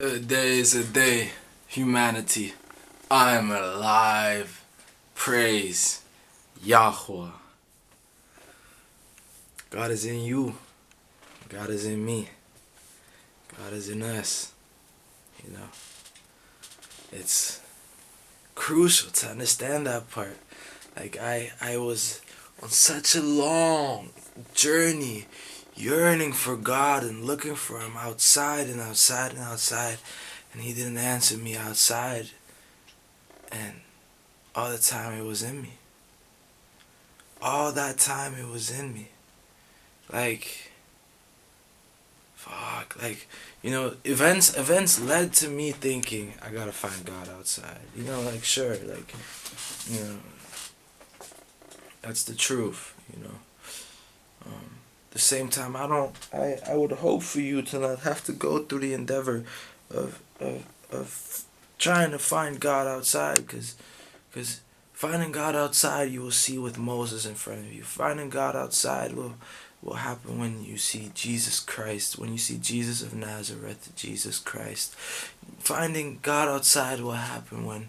Day is a day, humanity. I am alive. Praise Yahweh. God is in you. God is in me. God is in us. You know, it's crucial to understand that part. Like I was on such a long journey, yearning for God and looking for Him outside and outside and outside, and He didn't answer me outside. And all the time it was in me. All that time it was in me. Like, fuck. Like, events led to me thinking I gotta find God outside. Like, sure, like, you know, that's the truth. The same time, I would hope for you to not have to go through the endeavor of trying to find God outside, because finding God outside, you will see with Moses in front of you. Finding God outside will happen when you see Jesus Christ, when you see Jesus of Nazareth, Jesus Christ. Finding God outside will happen when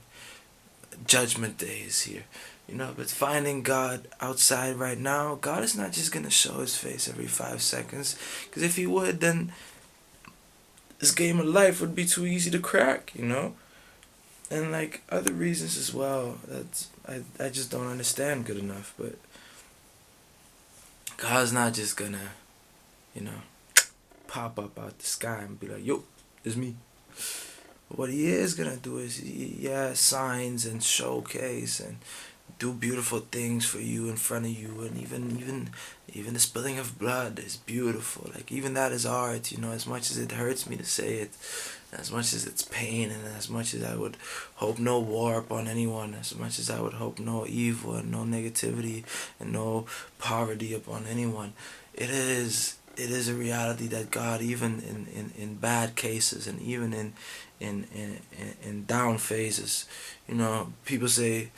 Judgment Day is here. But finding God outside right now, God is not just going to show His face every 5 seconds. Because if He would, then this game of life would be too easy to crack, And like other reasons as well that I just don't understand good enough. But God's not just gonna, you know, pop up out the sky and be like, yo, it's me. What He is gonna do is, signs and showcase and do beautiful things for you in front of you, and even the spilling of blood is beautiful. Like, even that is art, as much as it hurts me to say it, as much as it's pain, and as much as I would hope no war upon anyone, as much as I would hope no evil and no negativity and no poverty upon anyone, it is a reality that God, even in bad cases and even in down phases, people say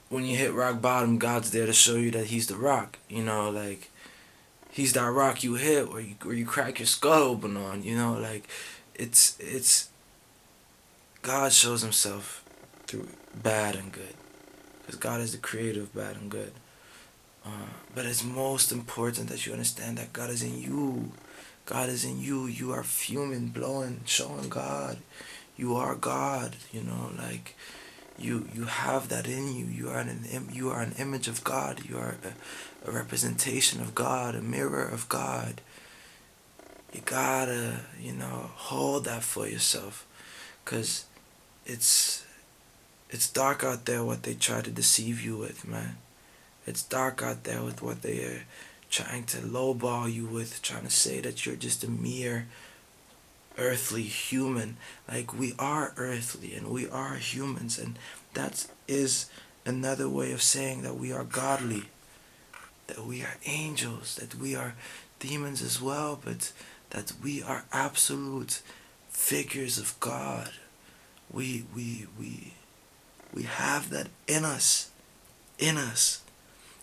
when you hit rock bottom, God's there to show you that He's the rock. Like, He's that rock you hit, or you crack your skull open on. Like, it's God shows Himself through bad and good, because God is the creator of bad and good. But it's most important that you understand that God is in you. God is in you. You are fuming, blowing, showing God. You are God. Like, you have that in you. You are an image of God. You are a representation of God, a mirror of God. You gotta, hold that for yourself, cause it's dark out there what they try to deceive you with, man. It's dark out there with what they are trying to lowball you with, trying to say that you're just a mere earthly human. Like, we are earthly and we are humans, and that is another way of saying that we are godly, that we are angels, that we are demons as well, but that we are absolute figures of God. We have that in us,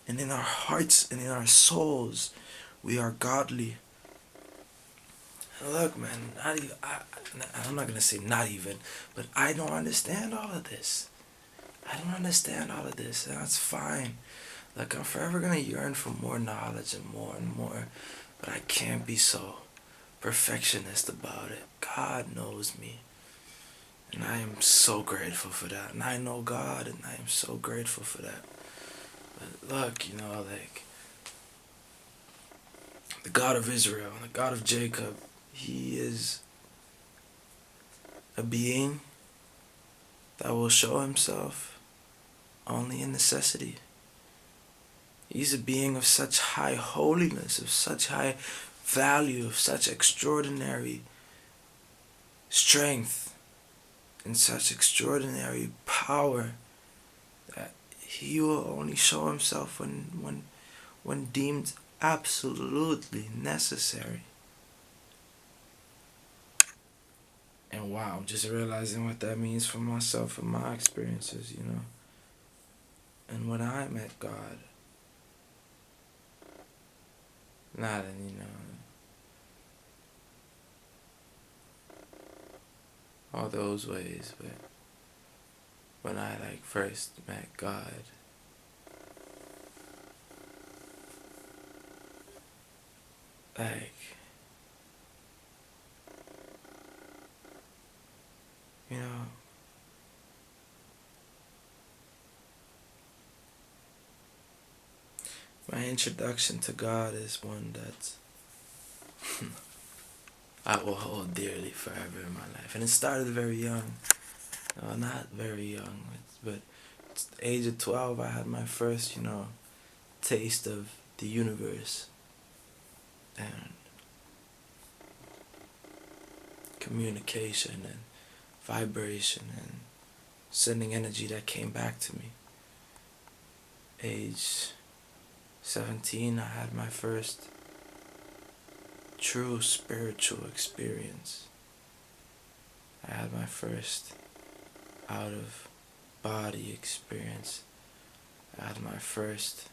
and in our hearts and in our souls. We are godly. Look, man, I'm not gonna say not even, but I don't understand all of this. I don't understand all of this, and that's fine. Like, I'm forever gonna yearn for more knowledge and more, but I can't be so perfectionist about it. God knows me, and I am so grateful for that. And I know God, and I am so grateful for that. But look, like, the God of Israel, the God of Jacob, He is a being that will show Himself only in necessity. He's a being of such high holiness, of such high value, of such extraordinary strength, and such extraordinary power, that He will only show Himself when deemed absolutely necessary. And wow, I'm just realizing what that means for myself and my experiences, And when I met God, not in, all those ways. But when I like first met God, like, you know, my introduction to God is one that I will hold dearly forever in my life. And it started very young. Not very young, but at the age of 12, I had my first, taste of the universe and communication and vibration and sending energy that came back to me. Age 17, I had my first true spiritual experience. I had my first out of body experience. I had my first,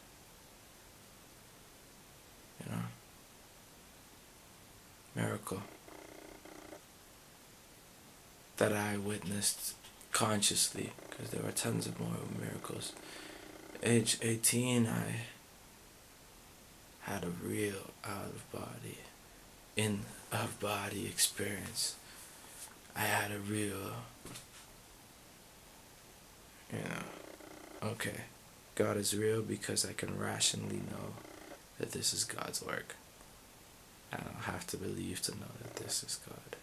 miracle that I witnessed consciously, because there were tons of more miracles. Age 18, I had a real in of body experience. I had a real, okay, God is real because I can rationally know that this is God's work. I don't have to believe to know that this is God.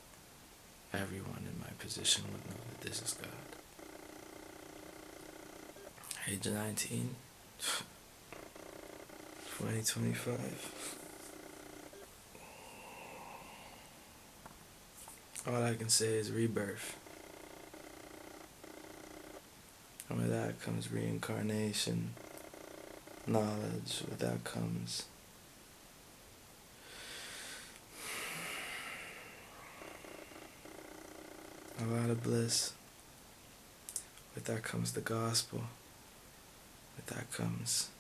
Everyone in my position would know that this is God. Age 19, 2025. All I can say is rebirth. And with that comes reincarnation, knowledge. With that comes a lot of bliss. With that comes the gospel. With that comes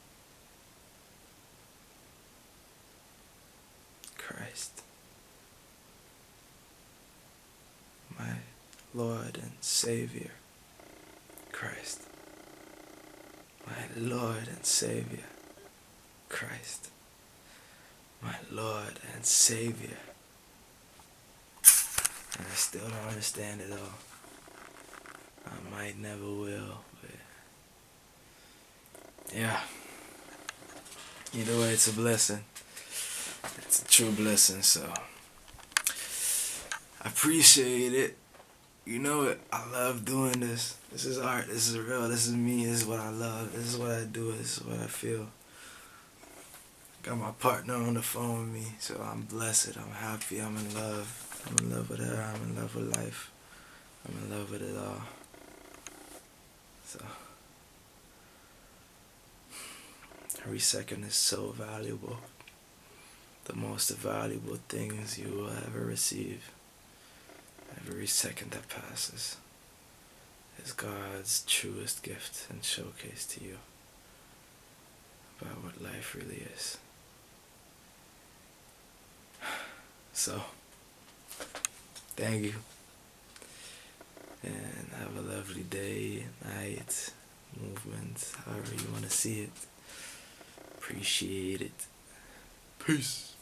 Christ, my Lord and Savior. Christ, my Lord and Savior. Christ, my Lord and Savior. And I still don't understand it all. I might never will, but yeah. Either way, it's a blessing. It's a true blessing, so I appreciate it. You know it. I love doing this. This is art. This is real. This is me. This is what I love. This is what I do. This is what I feel. Got my partner on the phone with me, so I'm blessed. I'm happy. I'm in love. I'm in love with her. I'm in love with life. I'm in love with it all. So every second is so valuable. The most valuable things you will ever receive. Every second that passes is God's truest gift and showcase to you about what life really is. So, thank you. And have a lovely day, night, movement, however you want to see it. Appreciate it. Peace.